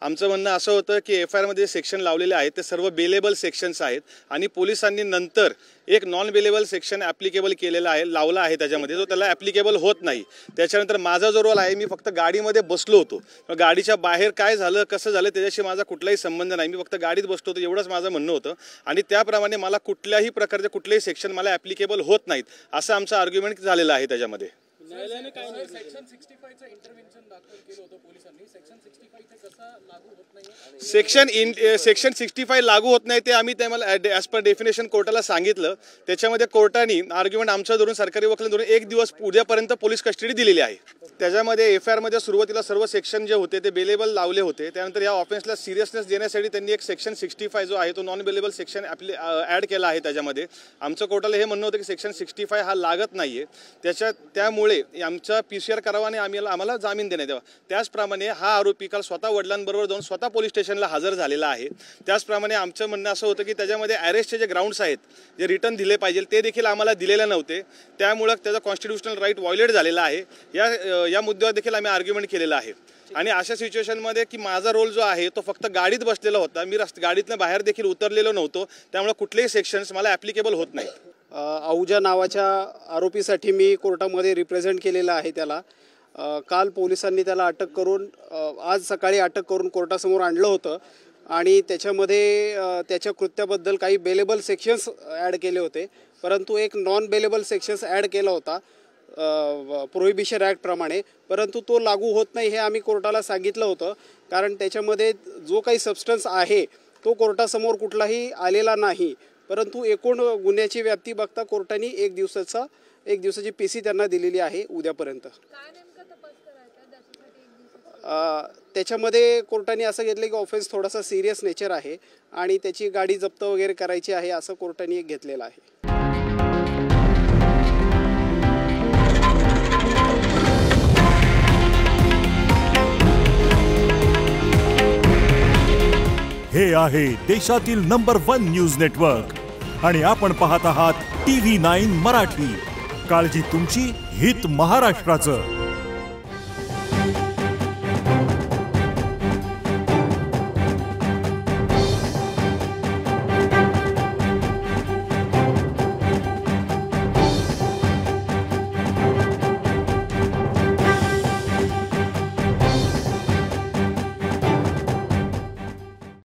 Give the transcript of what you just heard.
आमचं म्हणणं असं होतं की FIR मध्ये सेक्शन लावलेले आहेत ते सर्व बेलेबल सेक्शन्स आहेत आणि पोलिसांनी नंतर एक नॉन बेलेबल सेक्शन ॲप्लिकेबल केलेला आहे, लावला आहे त्याच्यामध्ये, जो त्याला ॲप्लिकेबल होत नाही। त्याच्यानंतर माझा जो रोल आहे, मी फक्त गाडीमध्ये बसलो होतो, गाडीच्या बाहेर काय झालं कसं झालं त्याच्याशी माझा कुठलाही संबंध नाही, मी फक्त गाडीत बसलो होतो एवढंच माझं म्हणणं होतं आणि त्याप्रमाणे मला कुठल्याही प्रकारचे कुठलेही सेक्शन मला ॲप्लिकेबल होत नाहीत असं आमचं आर्ग्युमेंट झालेलं आहे। त्याच्यामध्ये न्यायालयाने काय सेक्शन 65 चं इंटरव्हेन्शन दाखल केलं होतं पोलिसांनी, सेक्शन 65 ते कसं लागू होत नाही, सेक्शन 65 लागू होत नाही ते आम्ही त्याला ॲज पर डेफिनेशन कोर्टाला सांगितलं। त्याच्यामध्ये कोर्टाने आर्ग्युमेंट आमच्या धरून सरकारी वकील धरून 1 दिवस उद्यापर्यंत पोलीस कस्टडी दिलेली आहे। त्याच्यामध्ये FIR मध्ये सुरुवातीला सर्व सेक्शन जे होते ते बेलेबल लावले होते, त्यानंतर या ऑफेन्सला सिरियसनेस देण्यासाठी त्यांनी एक सेक्शन 65 जो आहे तो नॉन बेलेबल सेक्शन ॲड केला आहे। त्याच्यामध्ये आमचं कोर्टाला हे म्हणणं होतं की सेक्शन 65 हा लागत नाहीये, त्यामुळे आमचा PCR करावा आणि आम्हाला जामीन देण्यात यावा। त्याचप्रमाणे हा आरोपी काल स्वतः वडिलांबरोबर जाऊन स्वतः पोलीस स्टेशनला हजर झालेला आहे। त्याचप्रमाणे आमचं म्हणणं असं होतं की त्याच्यामध्ये अरेस्टचे जे ग्राउंड्स आहेत, जे रिटर्न दिले पाहिजे ते देखील आम्हाला दिलेले नव्हते, त्यामुळे त्याचा कॉन्स्टिट्यूशनल राईट व्हायोलेट झालेला आहे। या मुद्द्यावर देखील आम्ही आर्ग्युमेंट केलेला आहे आणि अशा सिच्युएशनमध्ये की माझा रोल जो आहे तो फक्त गाडीत बसलेला होता, मी गाडीतनं बाहेर देखील उतरलेलो नव्हतो, त्यामुळे कुठलेही सेक्शन्स मला ॲप्लिकेबल होत नाहीत। अहुजा नावाच्या आरोपीसाठी मी कोर्टामध्ये रिप्रेझेंट केलेलं आहे। त्याला काल पोलिसांनी त्याला अटक करून आज सकाळी अटक करून कोर्टासमोर आणलं होतं आणि त्याच्यामध्ये त्याच्या कृत्याबद्दल काही बेलेबल सेक्शन्स ॲड केले होते, परंतु एक नॉन बेलेबल सेक्शन्स ॲड केला होता प्रोहिबिशन ॲक्टप्रमाणे, परंतु तो लागू होत नाही हे आम्ही कोर्टाला सांगितलं होतं, कारण त्याच्यामध्ये जो काही सबस्टन्स आहे तो कोर्टासमोर कुठलाही आलेला नाही, परंतु एकूण गुन्ह्याची व्याप्ती बघता कोर्टाने एक दिवसाची PC त्यांना दिलेली आहे उद्यापर्यंत। त्याच्यामध्ये कोर्टाने असं घेतलं की ऑफेन्स थोडासा सिरियस नेचर आहे आणि त्याची गाडी जप्त वगैरे करायची आहे असं कोर्टाने एक घेतलेलं आहे। हे आहे देशातील नंबर 1 न्यूज नेटवर्क आणि आपण पाहत आहात TV9 मराठी। काळजी तुमची, हित महाराष्ट्राचं।